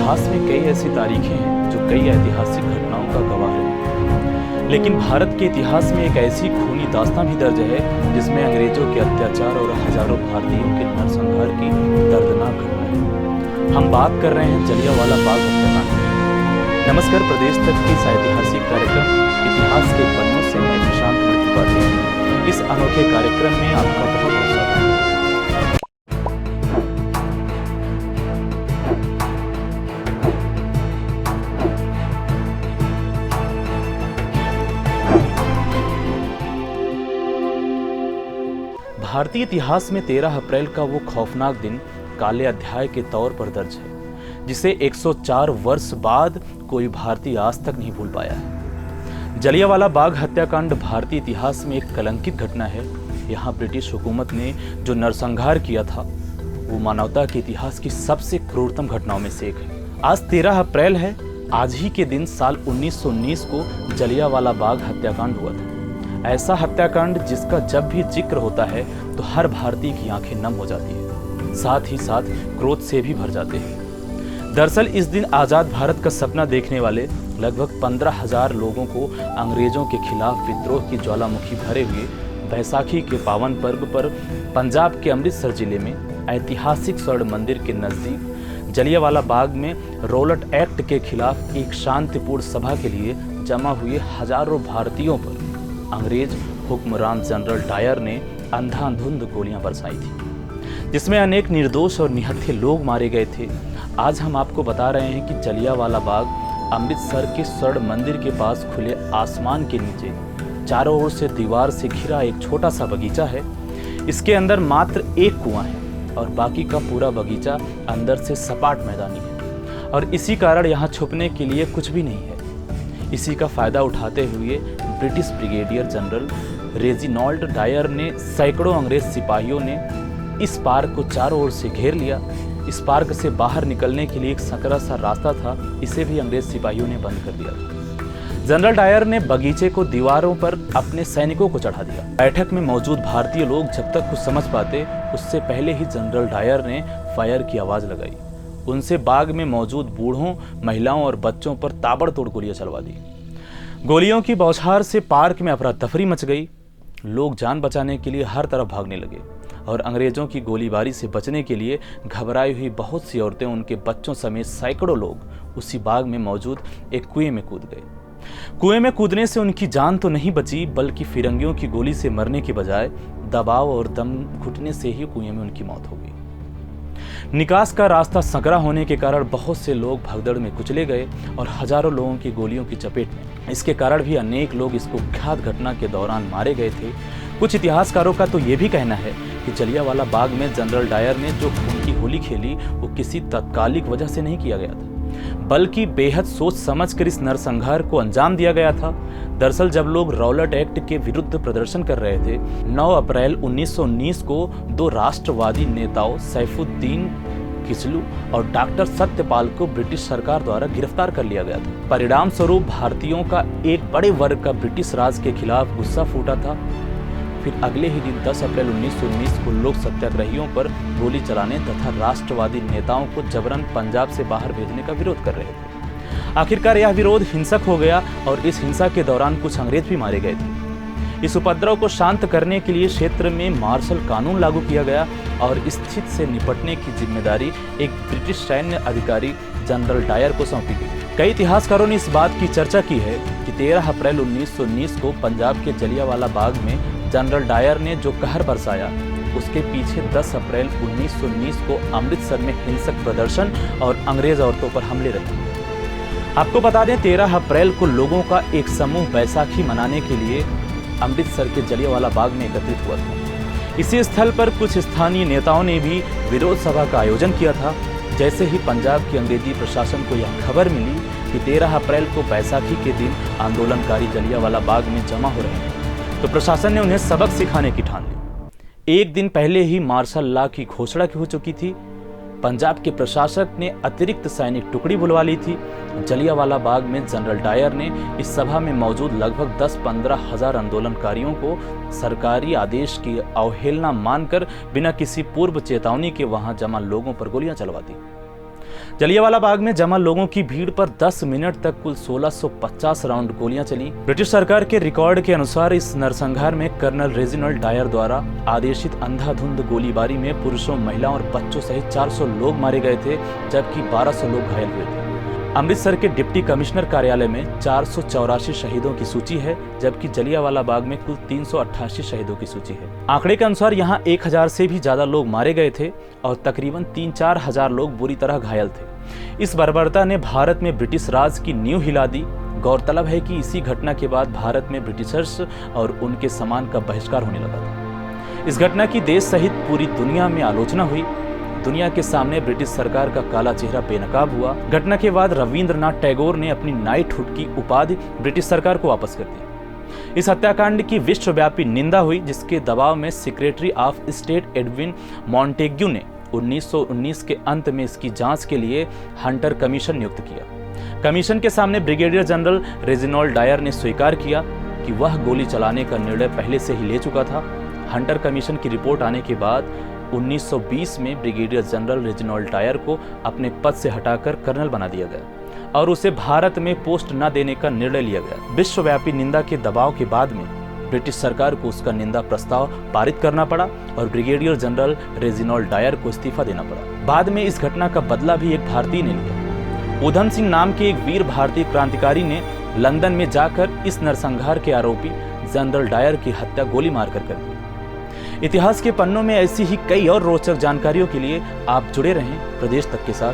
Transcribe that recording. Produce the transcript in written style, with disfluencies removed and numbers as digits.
इतिहास में कई ऐसी तारीखें हैं जो कई ऐतिहासिक घटनाओं का गवाह है, लेकिन भारत के इतिहास में एक ऐसी खूनी दास्तां भी दर्ज है जिसमें अंग्रेजों के अत्याचार और हजारों भारतीयों के नरसंहार की दर्दनाक घटना है। हम बात कर रहे हैं जलियांवाला बाग हत्याकांड की। नमस्कार, प्रदेश तक के इस ऐतिहासिक कार्यक्रम इतिहास के पन्नों से मैं प्रशांत त्रिपाठी इस अनोखे कार्यक्रम में आपका बहुत बहुत स्वागत है। भारतीय इतिहास में 13 अप्रैल का वो खौफनाक दिन काले अध्याय के तौर पर दर्ज है, जिसे 104 वर्ष बाद कोई भारतीय आज तक नहीं भूल पाया है। जलियांवाला बाग हत्याकांड भारतीय इतिहास में एक कलंकित घटना है। यहाँ ब्रिटिश हुकूमत ने जो नरसंहार किया था वो मानवता के इतिहास की सबसे क्रूरतम घटनाओं में से एक है। आज 13 अप्रैल है। आज ही के दिन साल 1919 को जलियांवाला बाग हत्याकांड हुआ था। ऐसा हत्याकांड जिसका जब भी जिक्र होता है तो हर भारतीय की आंखें नम हो जाती है, साथ ही साथ क्रोध से भी भर जाते हैं। दरअसल इस दिन आजाद भारत का सपना देखने वाले लगभग 15,000 लोगों को अंग्रेजों के खिलाफ विद्रोह की ज्वालामुखी भरे हुए बैसाखी के पावन पर्व पर पंजाब के अमृतसर जिले में ऐतिहासिक स्वर्ण मंदिर के नजदीक जलियांवाला बाग में रॉलेट एक्ट के खिलाफ एक शांतिपूर्ण सभा के लिए जमा हुए हजारों भारतीयों पर अंग्रेज हुक्मरान जनरल डायर ने अंधाधुंध गोलियां बरसाई थी, जिसमें अनेक निर्दोष और निहत्थे लोग मारे गए थे। आज हम आपको बता रहे हैं कि जलियांवाला बाग अमृतसर के स्वर्ण मंदिर के पास खुले आसमान के नीचे चारों ओर से दीवार से घिरा एक छोटा सा बगीचा है। इसके अंदर मात्र एक कुआं है और बाकी का पूरा बगीचा अंदर से सपाट मैदानी है और इसी कारण यहाँ छुपने के लिए कुछ भी नहीं है। इसी का फायदा उठाते हुए British brigadier general Reginald Dyer ने सैकड़ों अंग्रेज सिपाहियों ने इस पार्क को चारों ओर से घेर लिया। इस पार्क से बाहर निकलने के लिए एक संकरा सा रास्ता था, इसे भी अंग्रेज सिपाहियों ने बंद कर दिया। जनरल डायर ने बगीचे को दीवारों पर अपने सैनिकों को चढ़ा दिया। बैठक में मौजूद भारतीय लोग जब तक कुछ समझ पाते उससे पहले ही जनरल डायर ने फायर की आवाज लगाई। उनसे बाग में मौजूद बूढ़ों, महिलाओं और बच्चों पर ताबड़तोड़ गोलियां चलवा दी। गोलियों की बौछार से पार्क में अफरा तफरी मच गई। लोग जान बचाने के लिए हर तरफ भागने लगे और अंग्रेजों की गोलीबारी से बचने के लिए घबराई हुई बहुत सी औरतें, उनके बच्चों समेत सैकड़ों लोग उसी बाग में मौजूद एक कुएं में कूद गए। कुएं में कूदने से उनकी जान तो नहीं बची, बल्कि फिरंगियों की गोली से मरने के बजाय दबाव और दम घुटने से ही कुएं में उनकी मौत हो गई। निकास का रास्ता संकरा होने के कारण बहुत से लोग भगदड़ में कुचले गए और हजारों लोगों की गोलियों की चपेट में। इसके कारण भी अनेक लोग इस कुख्यात घटना के दौरान मारे गए थे। कुछ इतिहासकारों का तो ये भी कहना है कि जलियांवाला बाग में जनरल डायर ने जो खून की होली खेली वो किसी तात्कालिक वजह से नहीं किया गया था, बल्कि बेहद सोच समझकर इस नरसंहार को अंजाम दिया गया था। दरअसल जब लोग रॉलेट एक्ट के विरुद्ध प्रदर्शन कर रहे थे, 9 अप्रैल 1919 को दो राष्ट्रवादी नेताओं सैफुद्दीन किचलू और डॉक्टर सत्यपाल को ब्रिटिश सरकार द्वारा गिरफ्तार कर लिया गया था। परिणाम स्वरूप भारतीयों का एक बड़े वर्ग का ब्रिटिश राज के खिलाफ गुस्सा फूटा था। फिर अगले ही दिन 10 अप्रैल 1919 को लोग सत्याग्रहियों पर गोली चलाने तथा राष्ट्रवादी नेताओं को जबरन पंजाब से बाहर भेजने का विरोध कर रहे थे। आखिरकार यह विरोध हिंसक हो गया और इस हिंसा के दौरान कुछ अंग्रेज भी मारे गए थे। इस उपद्रव को शांत करने के लिए क्षेत्र में मार्शल कानून लागू किया गया और स्थिति से निपटने की जिम्मेदारी एक ब्रिटिश सैन्य अधिकारी जनरल डायर को सौंपी गई। कई इतिहासकारों ने इस बात की चर्चा की है कि 13 अप्रैल 1919 को पंजाब के जलियांवाला बाग में जनरल डायर ने जो कहर बरसाया, उसके पीछे 10 अप्रैल 1919 को अमृतसर में हिंसक प्रदर्शन और अंग्रेज औरतों पर हमले रहे। आपको बता दें, 13 अप्रैल को लोगों का एक समूह बैसाखी मनाने के लिए अमृतसर के जलियांवाला बाग में एकत्रित हुआ था। इसी स्थल पर कुछ स्थानीय नेताओं ने भी विरोध सभा का आयोजन किया था। जैसे ही पंजाब की अंग्रेजी प्रशासन को यह खबर मिली कि 13 अप्रैल को बैसाखी के दिन आंदोलनकारी जलियांवाला बाग में जमा हो रहे हैं, तो प्रशासन ने उन्हें सबक सिखाने की ठान ली। एक दिन पहले ही मार्शल लॉ की घोषणा हो चुकी थी। पंजाब के प्रशासक ने अतिरिक्त सैनिक टुकड़ी बुलवा ली थी। जलियांवाला बाग में जनरल डायर ने इस सभा में मौजूद लगभग 10-15 हजार आंदोलनकारियों को सरकारी आदेश की अवहेलना मानकर बिना किसी पूर्व चेतावनी के वहां जमा लोगों पर गोलियां चलवा दी। जलियांवाला बाग में जमा लोगों की भीड़ पर 10 मिनट तक कुल 1650 राउंड गोलियां चली। ब्रिटिश सरकार के रिकॉर्ड के अनुसार इस नरसंहार में कर्नल रेजिनाल्ड डायर द्वारा आदेशित अंधाधुंध गोलीबारी में पुरुषों, महिलाओं और बच्चों सहित 400 लोग मारे गए थे, जबकि 1200 लोग घायल हुए थे। अमृतसर के डिप्टी कमिश्नर कार्यालय में 484 शहीदों की सूची है, जबकि जलियांवाला बाग में कुल 388 शहीदों की सूची है। आंकड़े के अनुसार यहाँ 1000 से भी ज्यादा लोग मारे गए थे और तकरीबन 3-4 हजार लोग बुरी तरह घायल थे। इस बर्बरता ने भारत में ब्रिटिश राज की नींव हिला दी। गौरतलब है कि इसी घटना के बाद भारत में ब्रिटिशर्स और उनके सामान का बहिष्कार होने लगा था। इस घटना की देश सहित पूरी दुनिया में आलोचना हुई। दुनिया के सामने ब्रिटिश सरकार का काला चेहरा बेनकाब हुआ। घटना के बाद रविंद्रनाथ टैगोर ने अपनी नाइटहुड की उपाधि ब्रिटिश सरकार को वापस कर दी। इस हत्याकांड की विश्वव्यापी निंदा हुई, जिसके दबाव में secretary of state Edwin Montagu ने 1919 के अंत में इसकी जांच के लिए हंटर कमीशन नियुक्त किया। कमीशन के सामने ब्रिगेडियर जनरल रेजिनाल्ड डायर ने स्वीकार किया कि वह गोली चलाने का निर्णय पहले से ही ले चुका था। हंटर कमीशन की रिपोर्ट आने के बाद 1920 में ब्रिगेडियर जनरल रेजिनाल्ड डायर को अपने पद से हटाकर कर्नल बना दिया गया और उसे भारत में पोस्ट न देने का निर्णय लिया गया। विश्वव्यापी निंदा के दबाव के बाद में ब्रिटिश सरकार को उसका निंदा प्रस्ताव पारित करना पड़ा और ब्रिगेडियर जनरल रेजिनाल्ड डायर को इस्तीफा देना पड़ा। बाद में इस घटना का बदला भी एक भारतीय ने लिया। उधम सिंह नाम के एक वीर भारतीय क्रांतिकारी ने लंदन में जाकर इस नरसंहार के आरोपी जनरल डायर की हत्या गोली मारकर कर दी। इतिहास के पन्नों में ऐसी ही कई और रोचक जानकारियों के लिए आप जुड़े रहें प्रदेश तक के साथ।